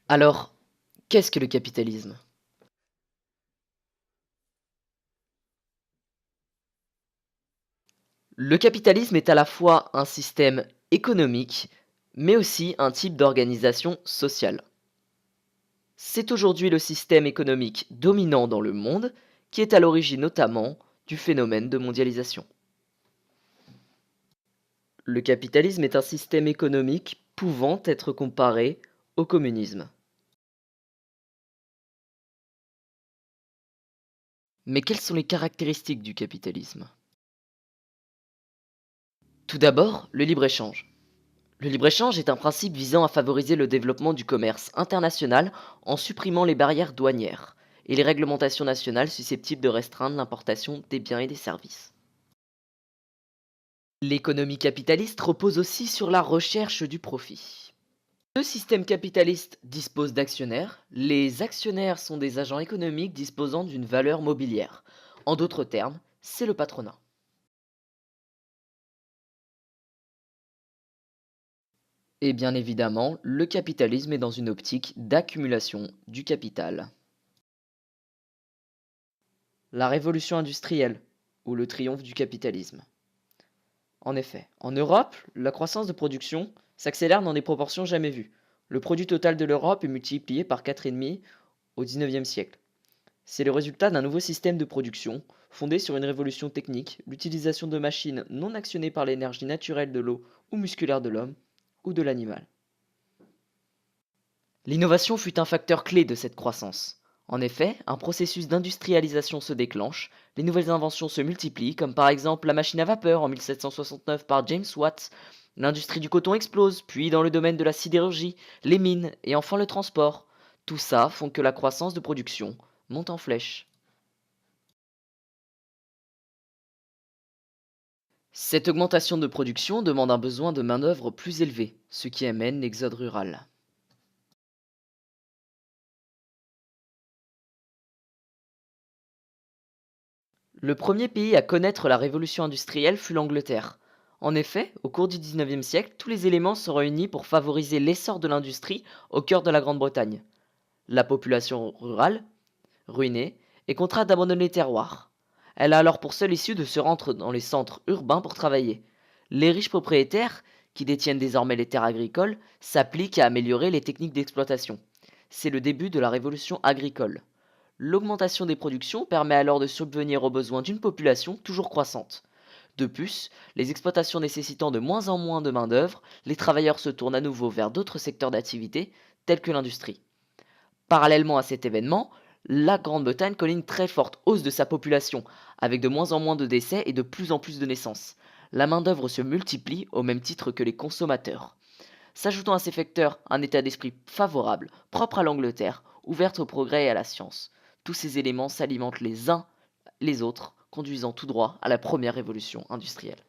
Alors, qu'est-ce que le capitalisme? Le capitalisme est à la fois un système économique, mais aussi un type d'organisation sociale. C'est aujourd'hui le système économique dominant dans le monde qui est à l'origine notamment du phénomène de mondialisation. Le capitalisme est un système économique pouvant être comparé au communisme. Mais quelles sont les caractéristiques du capitalisme? Tout d'abord, le libre-échange. Le libre-échange est un principe visant à favoriser le développement du commerce international en supprimant les barrières douanières et les réglementations nationales susceptibles de restreindre l'importation des biens et des services. L'économie capitaliste repose aussi sur la recherche du profit. Le système capitaliste dispose d'actionnaires. Les actionnaires sont des agents économiques disposant d'une valeur mobilière. En d'autres termes, c'est le patronat. Et bien évidemment, le capitalisme est dans une optique d'accumulation du capital. La révolution industrielle, ou le triomphe du capitalisme. En effet, en Europe, la croissance de production s'accélère dans des proportions jamais vues. Le produit total de l'Europe est multiplié par 4,5 au XIXe siècle. C'est le résultat d'un nouveau système de production fondé sur une révolution technique, l'utilisation de machines non actionnées par l'énergie naturelle de l'eau ou musculaire de l'homme ou de l'animal. L'innovation fut un facteur clé de cette croissance. En effet, un processus d'industrialisation se déclenche, les nouvelles inventions se multiplient, comme par exemple la machine à vapeur en 1769 par James Watt, l'industrie du coton explose, puis dans le domaine de la sidérurgie, les mines et enfin le transport. Tout ça font que la croissance de production monte en flèche. Cette augmentation de production demande un besoin de main-d'œuvre plus élevé, ce qui amène l'exode rural. Le premier pays à connaître la révolution industrielle fut l'Angleterre. En effet, au cours du XIXe siècle, tous les éléments sont réunis pour favoriser l'essor de l'industrie au cœur de la Grande-Bretagne. La population rurale, ruinée, est contrainte d'abandonner les terroirs. Elle a alors pour seule issue de se rendre dans les centres urbains pour travailler. Les riches propriétaires, qui détiennent désormais les terres agricoles, s'appliquent à améliorer les techniques d'exploitation. C'est le début de la révolution agricole. L'augmentation des productions permet alors de subvenir aux besoins d'une population toujours croissante. De plus, les exploitations nécessitant de moins en moins de main-d'œuvre, les travailleurs se tournent à nouveau vers d'autres secteurs d'activité, tels que l'industrie. Parallèlement à cet événement, la Grande-Bretagne connaît une très forte hausse de sa population, avec de moins en moins de décès et de plus en plus de naissances. La main-d'œuvre se multiplie au même titre que les consommateurs. S'ajoutant à ces facteurs un état d'esprit favorable, propre à l'Angleterre, ouverte au progrès et à la science. Tous ces éléments s'alimentent les uns les autres, conduisant tout droit à la première révolution industrielle.